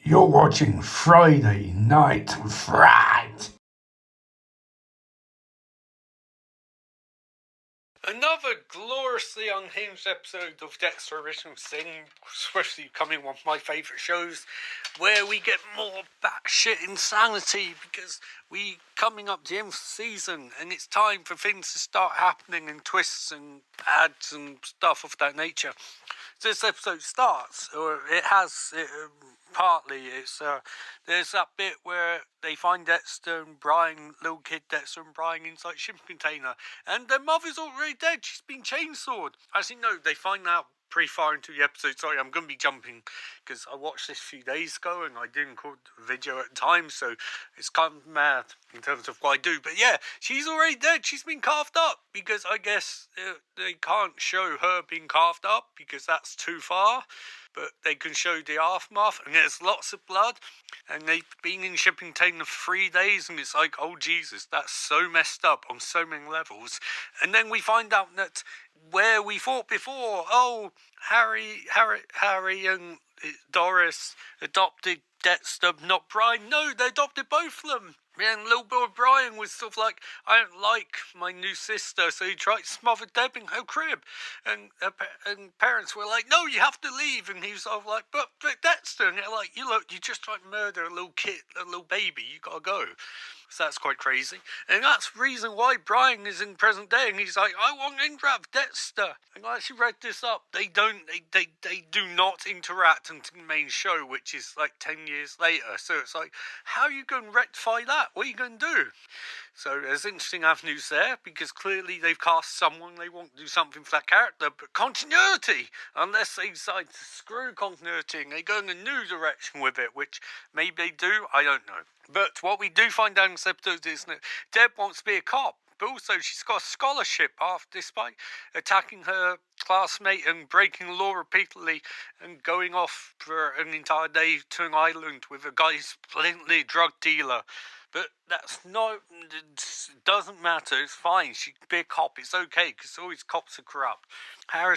You're watching Friday Night Fright. Another gloriously unhinged episode of Dexter Original Sin, especially becoming one of my favourite shows, where we get more batshit insanity because we coming up to the end of the season and it's time for things to start happening and twists and ads and stuff of that nature. So this episode starts, or it has partly. There's that bit where they find Dexter and Brian, little kid Dexter and Brian, inside a shipping container, and their mother's already dead. She's been chainsawed. Actually, no, they find out pretty far into the episode. Sorry, I'm going to be jumping because I watched this a few days ago and I didn't record the video at the time, so it's kind of mad in terms of what I do. But yeah, she's already dead. She's been carved up because I guess they can't show her being carved up because that's too far. But they can show the aftermath, and there's lots of blood, and they've been in shipping container for 3 days, and it's like, oh Jesus, that's so messed up on so many levels. And then we find out that where we thought before, oh, Harry and Doris adopted Dexter, not Brian. No, they adopted both of them. And little boy Brian was sort of like, I don't like my new sister, so he tried to smother Deb in her crib. And parents were like, no, you have to leave. And he was sort of like, but Dexter. And they're like, you just tried to murder a little kid, a little baby, you gotta go. So that's quite crazy. And that's the reason why Brian is in present day. And he's like, I want to interact with Dexter. And I actually read this up. They do not interact until the main show, which is like 10 years later. So it's like, how are you going to rectify that? What are you going to do? So there's interesting avenues there, because clearly they've cast someone, they want to do something for that character, but continuity, unless they decide to screw continuity and they go in a new direction with it, which maybe they do, I don't know. But what we do find out in this episode is that Deb wants to be a cop, but also she's got a scholarship despite attacking her classmate and breaking the law repeatedly and going off for an entire day to an island with a guy who's blatantly a drug dealer. But that's not, it doesn't matter, it's fine, she can be a cop, it's okay, because all these cops are corrupt. Harry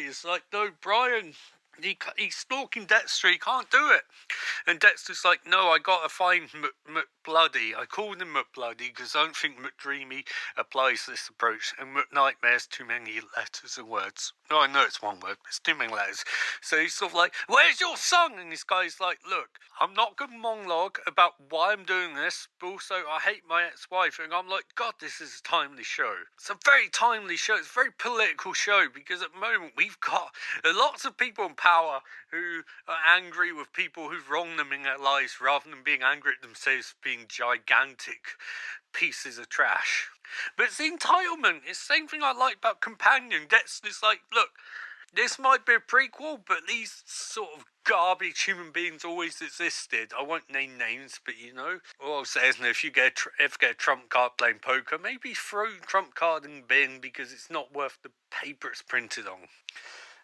is like, no, Brian, he's stalking Dexter, he can't do it. And Dexter's like, no, I gotta find McBloody. I called him McBloody because I don't think McDreamy applies this approach, and McNightmare's too many letters and words. No, I know it's one word, but it's too many letters. So he's sort of like, where's your son? And this guy's like, look, I'm not going to monologue about why I'm doing this, but also I hate my ex-wife. And I'm like, God, this is a timely show. It's a very timely show. It's a very political show, because at the moment we've got lots of people in power who are angry with people who've wronged them in their lives, rather than being angry at themselves for being gigantic pieces of trash. But it's the entitlement. It's the same thing I like about Companion. Dexter's like, look, this might be a prequel, but these sort of garbage human beings always existed. I won't name names, but you know. All I'll say is, if you get a trump card playing poker, maybe throw trump card in the bin, because it's not worth the paper it's printed on.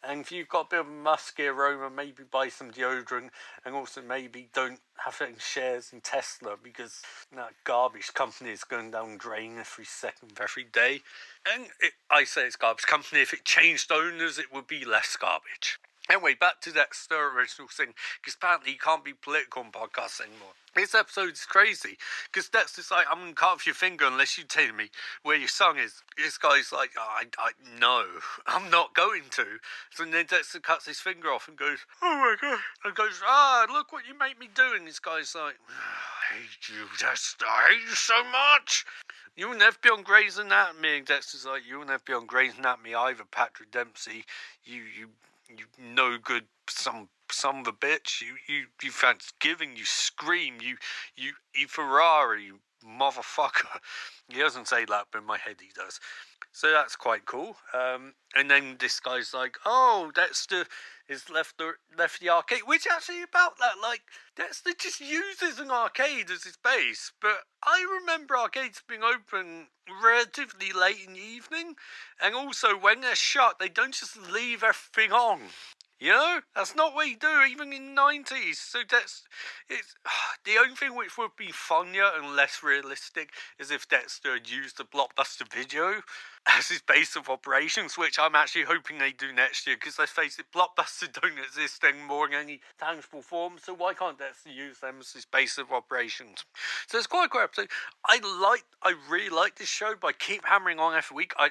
And if you've got a bit of a musky aroma, maybe buy some deodorant, and also maybe don't have any shares in Tesla, because that garbage company is going down the drain every second of every day. And I say it's garbage company. If it changed owners, it would be less garbage. Anyway, back to Dexter Original Sin, because apparently you can't be political on podcasts anymore. This episode is crazy, because Dexter's like, I'm going to cut off your finger unless you tell me where your son is. This guy's like, no, I'm not going to. So then Dexter cuts his finger off and goes, oh my God, and goes, look what you made me do. And this guy's like, I hate you, Dexter, I hate you so much. You will never be on Grey's Anatomy. And Dexter's like, you will never be on Grey's Anatomy either, Patrick Dempsey. You no good son of a bitch. You Thanksgiving, you scream, you Ferrari, you motherfucker. He doesn't say that, but in my head he does. So that's quite cool. And then this guy's like, oh, Dexter is left the arcade, which actually about that, like, Dexter just uses an arcade as his base, but I remember arcades being open relatively late in the evening, and also when they're shut, they don't just leave everything on. You know, that's not what you do, even in the 90s. So it's the only thing which would be funnier and less realistic is if Dexter had used a Blockbuster Video, as his base of operations, which I'm actually hoping they do next year, because let's face it, Blockbuster don't exist anymore in any tangible form, so why can't Dexter use them as his base of operations? So it's quite a great episode. I really like this show, but I keep hammering on every week. I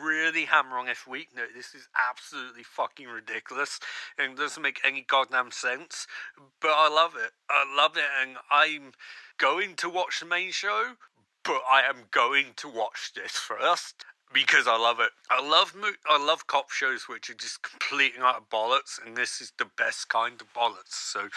really hammer on every week. No, this is absolutely fucking ridiculous, and doesn't make any goddamn sense, but I love it. And I'm going to watch the main show, but I am going to watch this first because I love it. I love cop shows which are just completely out of bollocks, and this is the best kind of bollocks. So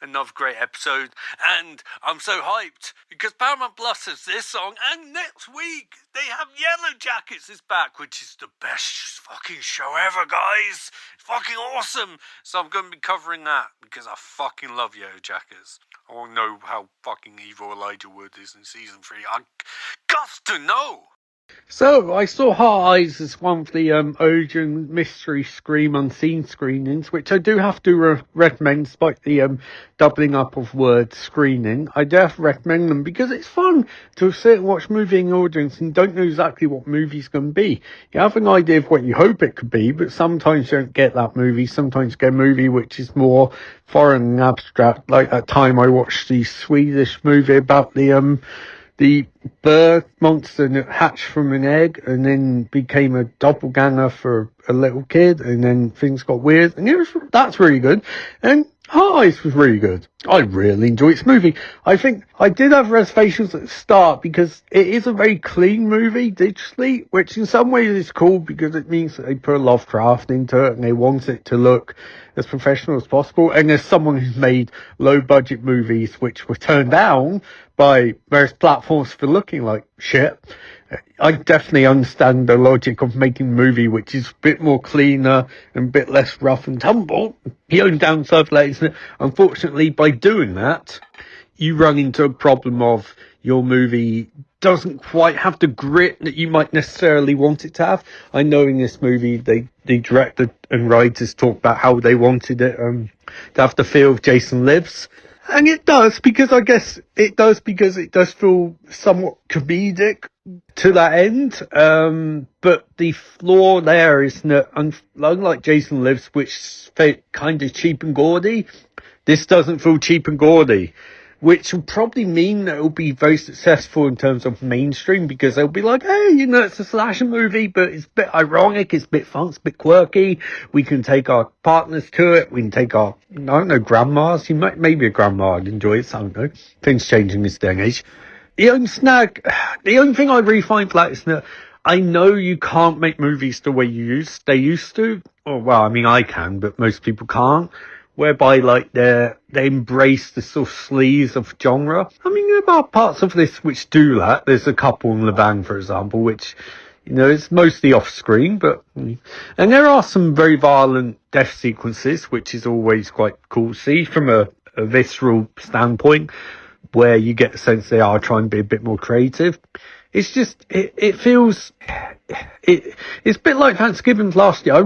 another great episode, and I'm so hyped because Paramount Plus has this song, and next week they have Yellow Jackets is back, which is the best fucking show ever, guys. It's fucking awesome. So I'm going to be covering that because I fucking love Yellow Jackets. I want to know how fucking evil Elijah Wood is in season 3. I got to know. So, I saw Heart Eyes as one of the Odeon Mystery Scream Unseen screenings, which I do have to recommend, despite the doubling up of word screening. I do have to recommend them because it's fun to sit and watch a movie in the audience and don't know exactly what movie's going to be. You have an idea of what you hope it could be, but sometimes you don't get that movie. Sometimes you get a movie which is more foreign and abstract. Like that time I watched the Swedish movie about the bird monster that hatched from an egg and then became a doppelganger for a little kid, and then things got weird, and that's really good. And Heart Eyes was really good. I really enjoyed this movie. I think I did have reservations at the start because it is a very clean movie digitally, which in some ways is cool because it means that they put a lot of craft into it and they want it to look as professional as possible. And as someone who's made low budget movies which were turned down by various platforms for looking like shit, I definitely understand the logic of making a movie which is a bit more cleaner and a bit less rough and tumble. The only downside is that, unfortunately, by doing that, you run into a problem of your movie doesn't quite have the grit that you might necessarily want it to have. I know in this movie, the director and writers talk about how they wanted it to have the feel of Jason Lives. And it does, because it does feel somewhat comedic to that end. But the flaw there is that, unlike Jason Lives, which felt kind of cheap and gaudy, this doesn't feel cheap and gaudy, which will probably mean that it'll be very successful in terms of mainstream, because they'll be like, hey, it's a slasher movie, but it's a bit ironic, it's a bit fun, it's a bit quirky. We can take our partners to it. We can take our, grandmas. Maybe a grandma would enjoy it. I don't know. Things change in this day and age. The only thing I really find for that is that I know you can't make movies the way they used to. Or, well, I can, but most people can't. Whereby, they embrace the sort of sleaze of genre. There are parts of this which do that. There's a couple in Levang, for example, which, it's mostly off-screen, and there are some very violent death sequences, which is always quite cool to see from a visceral standpoint, where you get the sense they are trying to be a bit more creative. It's just, it feels, it's a bit like Thanksgiving last year.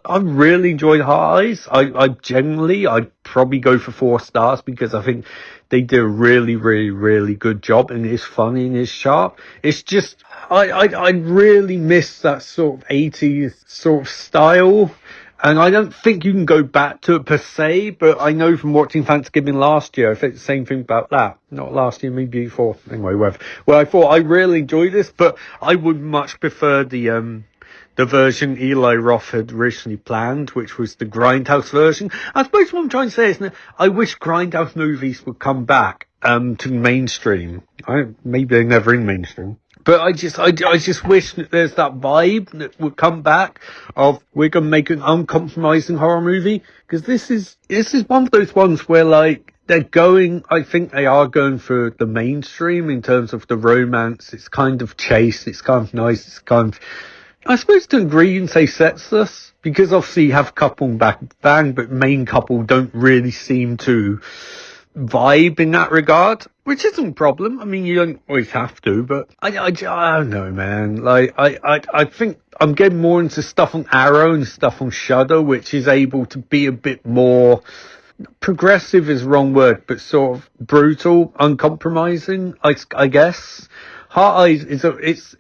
I really enjoyed Heart Eyes. I'd probably go for 4 stars because I think they did a really, really, really good job, and it's funny and it's sharp. It's just, I really miss that sort of 80s sort of style. And I don't think you can go back to it per se, but I know from watching Thanksgiving last year, I think the same thing about that. Not last year, maybe before. Anyway, whatever. Well, I thought I really enjoyed this, but I would much prefer the version Eli Roth had originally planned, which was the Grindhouse version. I suppose what I'm trying to say is that I wish Grindhouse movies would come back to mainstream. Maybe they're never in mainstream. But I just wish that there's that vibe that would come back of we're going to make an uncompromising horror movie. Because this is one of those ones where I think they are going for the mainstream in terms of the romance. It's kind of chaste, it's kind of nice, it's kind of, I suppose to agree and say sexless. Because obviously you have couple and bang, but main couple don't really seem to vibe in that regard, which isn't a problem. You don't always have to, but I don't know, man. I think I'm getting more into stuff on Arrow and stuff on Shudder, which is able to be a bit more progressive is the wrong word, but sort of brutal, uncompromising, I guess. Heart Eyes is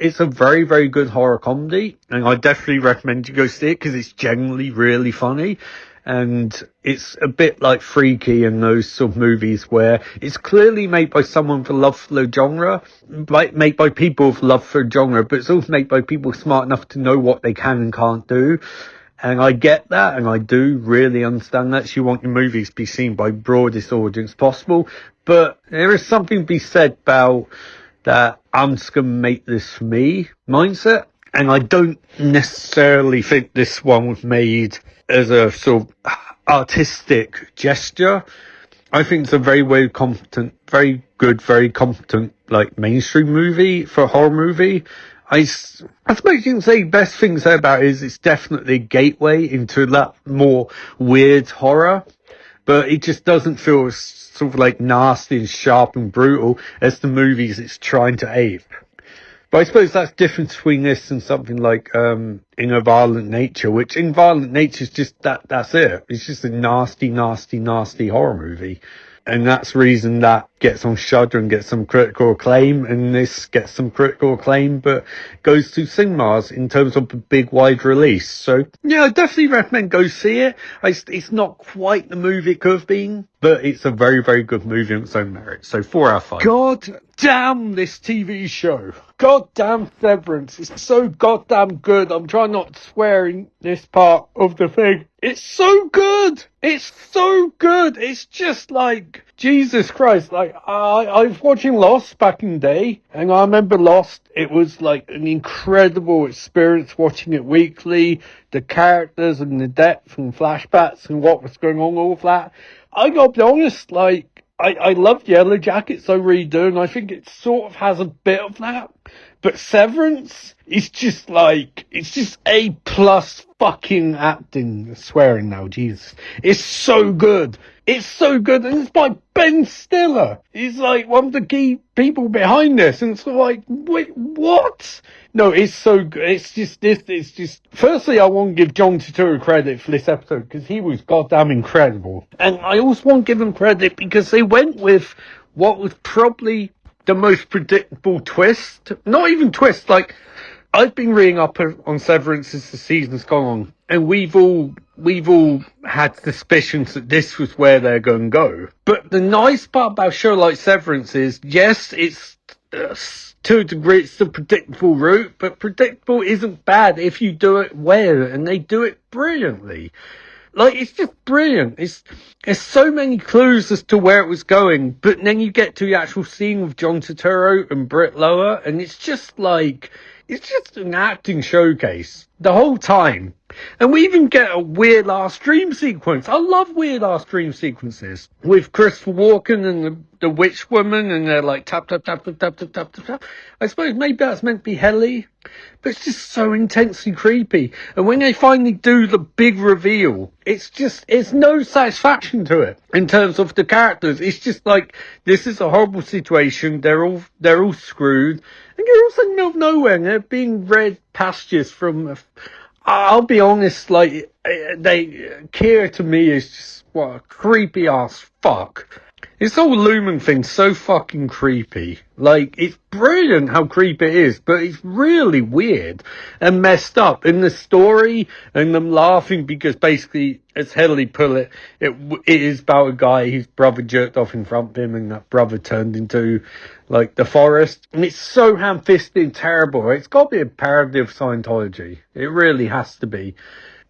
it's a very, very good horror comedy, and I definitely recommend you go see it because it's genuinely really funny. And it's a bit like Freaky and those sort of movies where it's clearly made by someone with a love for the genre, made by people with love for the genre, but it's also made by people smart enough to know what they can and can't do. And I get that, and I do really understand that. So you want your movies to be seen by broadest audience possible. But there is something to be said about that I'm just going to make this for me mindset. And I don't necessarily think this one was made as a sort of artistic gesture. I think it's a very, very competent, very good, very competent, like, mainstream movie for a horror movie. I suppose you can say best thing to say about it is it's definitely a gateway into that more weird horror, but it just doesn't feel as sort of like nasty and sharp and brutal as the movies it's trying to ape. But I suppose that's different between this and something like In a Violent Nature, which in Violent Nature is just that's it. It's just a nasty, nasty, nasty horror movie. And that's the reason that gets on Shudder and gets some critical acclaim, and this gets some critical acclaim, but goes to cinemas in terms of a big, wide release. So, yeah, I definitely recommend go see it. It's not quite the movie it could have been, but it's a very, very good movie on its own merit. So 4 out of 5. God damn this TV show. God damn Severance. It's so goddamn good. I'm trying not to swear in this part of the thing. It's so good. It's so good. It's just like, Jesus Christ. Like, I was watching Lost back in the day, and I remember Lost. It was like an incredible experience watching it weekly. The characters and the depth and flashbacks and what was going on, all of that. I gotta be honest, like, I love Yellow Jackets, I really do, and I think it sort of has a bit of that. But Severance is just like, it's just A+ fucking acting. Swearing now, Jesus. It's so good. It's so good, and it's by Ben Stiller. He's like one of the key people behind this, and it's like, wait, what? No, it's so good. It's just, firstly, I want to give John Turturro credit for this episode, because he was goddamn incredible. And I also want to give him credit because they went with what was probably the most predictable twist. Not even twist, like, I've been reading up on Severance as the season's gone on, and we've all had suspicions that this was where they're going to go. But the nice part about a show like Severance is, yes, it's to a degree it's the predictable route, but predictable isn't bad if you do it well, and they do it brilliantly. Like, it's just brilliant. There's so many clues as to where it was going, but then you get to the actual scene with John Turturro and Britt Lower, and it's just like, it's just an acting showcase the whole time. And we even get a weird ass dream sequence. I love weird ass dream sequences with Christopher Walken and the witch woman, and they're like tap tap tap tap tap tap tap tap tap. I suppose maybe that's meant to be Helly, but it's just so intensely creepy. And when they finally do the big reveal, it's no satisfaction to it in terms of the characters. It's just like, this is a horrible situation. They're all screwed, and you're also in the middle of nowhere, and they're being red pastures from. I'll be honest, like, Kira to me is just, what a creepy ass fuck. This whole Lumen thing's so fucking creepy. Like, it's brilliant how creepy it is, but it's really weird and messed up. In the story, and them laughing because basically, as Hedley put it, it is about a guy whose brother jerked off in front of him, and that brother turned into, like, the forest. And it's so ham-fisted and terrible. It's got to be a parody of Scientology. It really has to be.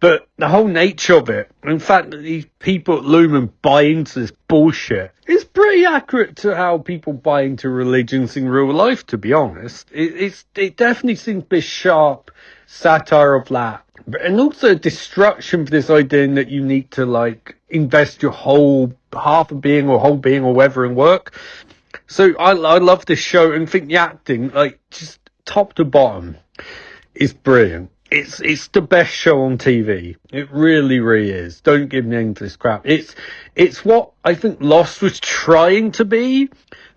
But the whole nature of it, in fact, that these people at Lumen buy into this bullshit, is pretty accurate to how people buy into religions in real life, to be honest. It definitely seems to be a sharp satire of that. And also destruction for this idea that you need to, like, invest your whole half a being or whole being or whatever in work. So I love this show and think the acting, like, just top to bottom, is brilliant. It's the best show on TV. It really, really is. Don't give me any for this crap. It's what I think Lost was trying to be,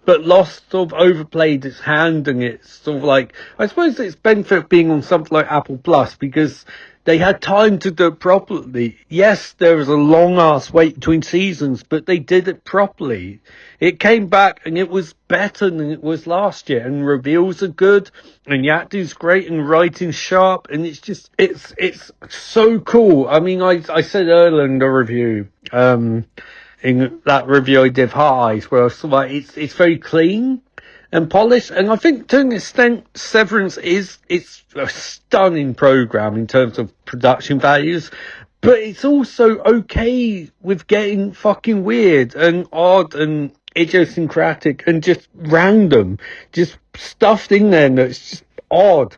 but Lost sort of overplayed its hand, and it's sort of like, I suppose it's benefit of being on something like Apple Plus, because they had time to do it properly. Yes, there was a long-ass wait between seasons, but they did it properly. It came back, and it was better than it was last year, and reveals are good, and the acting's great, and writing's sharp, and it's just, it's so cool. I mean, I said earlier in the review, in that review I did of Heart Eyes, where I was like, it's very clean and polished, and I think to an extent Severance it's a stunning program in terms of production values, but it's also okay with getting fucking weird and odd and idiosyncratic and just random, just stuffed in there that's just odd.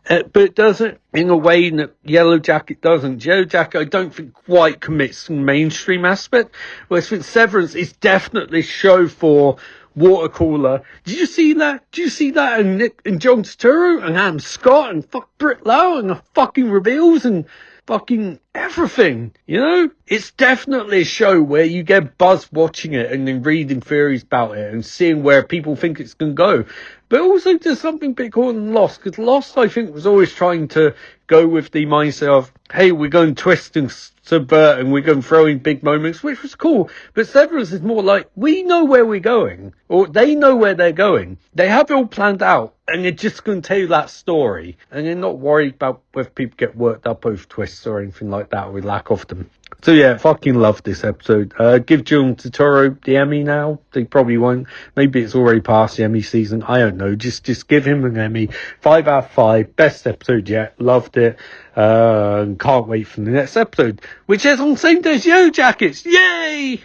But it does it in a way that Yellow Jacket doesn't. Yellow Jacket, I don't think, quite commits to the mainstream aspect, whereas I think Severance is definitely a show for water cooler. Did you see that? Did you see that? And Nick and John Turturro and Adam Scott and Britt Lowe and the fucking reveals and fucking everything, you know? It's definitely a show where you get buzz watching it and then reading theories about it and seeing where people think it's going to go. But also there's something a bit cooler than Lost, because Lost, I think, was always trying to go with the mindset of, hey, we're going to twist and subvert and we're going to throw in big moments, which was cool. But Severance is more like, we know where we're going, or they know where they're going. They have it all planned out, and they're just going to tell you that story. And they're not worried about whether people get worked up over twists or anything like that, or lack of them. So yeah, fucking love this episode. Give John Turturro the Emmy now. They probably won't. Maybe it's already past the Emmy season. I don't know. Just give him an Emmy. 5 out of 5. Best episode yet. Loved it. Can't wait for the next episode, which is on the same day as Yellow Jackets. Yay!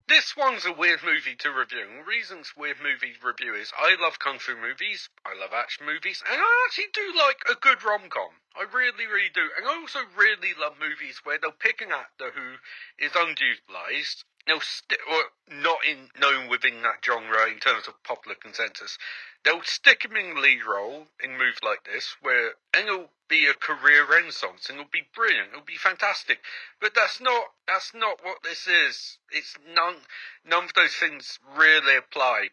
This one's a weird movie to review, and the reasons weird movie review is I love kung fu movies, I love action movies, and I actually do like a good rom-com. I really, really do. And I also really love movies where they'll pick an actor who is underutilized, or not known within that genre in terms of popular consensus. They'll stick him in the lead role in movies like this, and it'll be a career renaissance, and it'll be brilliant, it'll be fantastic. But that's not what this is. It's none of those things really apply.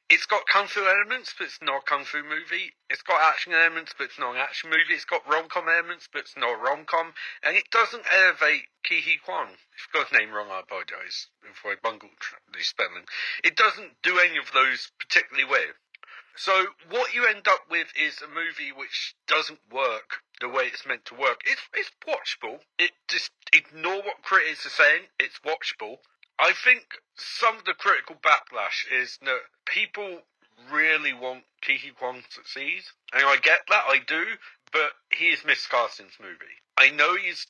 It's got kung fu elements, but it's not a kung fu movie. It's got action elements, but it's not an action movie. It's got rom-com elements, but it's not a rom-com. And it doesn't elevate Ki Hee Kwan. If I got his name wrong, I apologise if I bungled the spelling. It doesn't do any of those particularly well. So what you end up with is a movie which doesn't work the way it's meant to work. It's watchable. It just ignore what critics are saying. It's watchable. I think some of the critical backlash is that people really want Ki Hee Kwan to succeed, and I get that, I do, but he is miscast in this movie. I know he's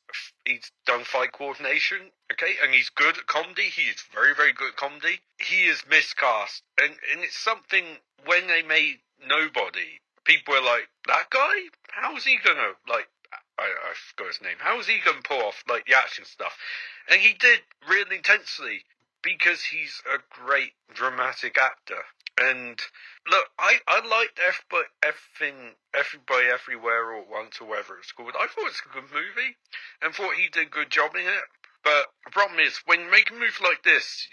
done fight coordination, okay, and he's good at comedy. He is very, very good at comedy. He is miscast, and it's something when they made Nobody, people were like, that guy? How's he gonna, like, I forgot his name. How is he going to pull off, like, the action stuff? And he did really intensely, because he's a great dramatic actor. And, look, I liked Everybody Everywhere All at Once, or whatever it's called. I thought it was a good movie, and thought he did a good job in it. But the problem is, when you make a movie like this,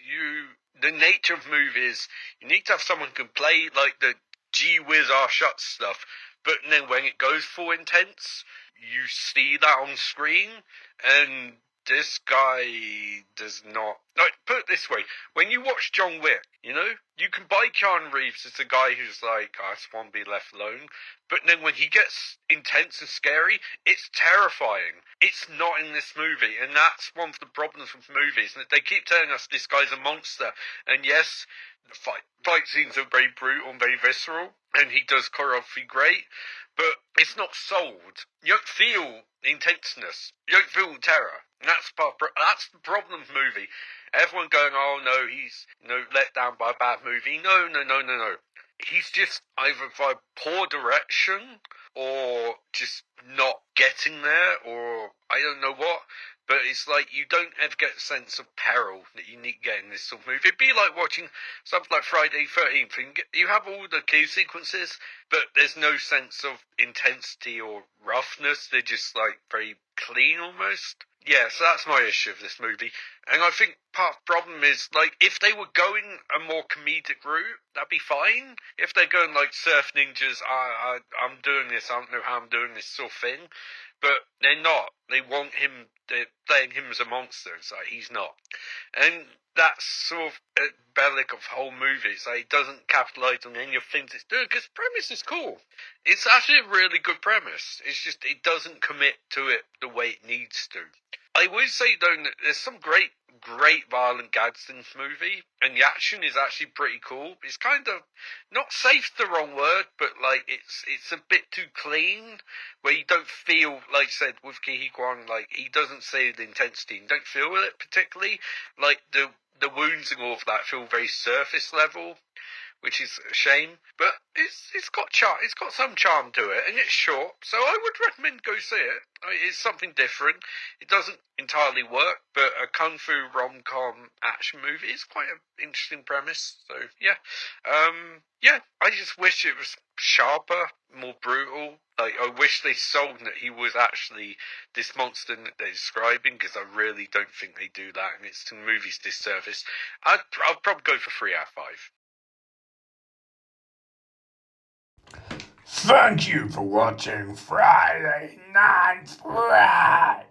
the nature of movies, you need to have someone who can play, like, the gee whiz our shut stuff. But then when it goes full intense, you see that on screen, and this guy does not. Like, put it this way, when you watch John Wick, you know, you can buy Keanu Reeves as the guy who's like, I just want to be left alone. But then when he gets intense and scary, it's terrifying. It's not in this movie, and that's one of the problems with movies. And they keep telling us this guy's a monster, and yes, the fight scenes are very brutal and very visceral, and he does choreography great, but it's not sold. You don't feel the intenseness. You don't feel terror. And that's the problem with the movie. Everyone going, oh no, he's let down by a bad movie. No. He's just either by poor direction or just not getting there, or I don't know what. But it's like you don't ever get a sense of peril that you need to get in this sort of movie. It'd be like watching something like Friday 13th. You have all the key sequences, but there's no sense of intensity or roughness. They're just like very clean almost. Yeah, so that's my issue of this movie. And I think part of the problem is, like, if they were going a more comedic route, that'd be fine. If they're going, like, surf ninjas, I'm doing this, I don't know how I'm doing this sort of thing. But they're not. They're playing him as a monster. It's like, he's not. And that's sort of a relic of whole movies. Like, it doesn't capitalise on any of the things it's doing, because the premise is cool. It's actually a really good premise. It's just, it doesn't commit to it the way it needs to. I would say, though, that there's some great violent gags in this movie, and the action is actually pretty cool. It's kind of, not safe the wrong word, but, like, it's a bit too clean, where you don't feel, like I said, with Ki Hee Kwan, like, he doesn't say the intensity, you don't feel it particularly. Like, the wounds and all of that feel very surface level, which is a shame. But it's got charm. It's got some charm to it, and it's short, so I would recommend go see it. It's something different. It doesn't entirely work, but a kung fu rom-com action movie is quite an interesting premise. So yeah, I just wish it was sharper, more brutal. Like, I wish they sold that he was actually this monster that they're describing, because I really don't think they do that, and it's to the movie's disservice. I'll probably go for 3 out of 5. Thank you for watching Friday Night Fright.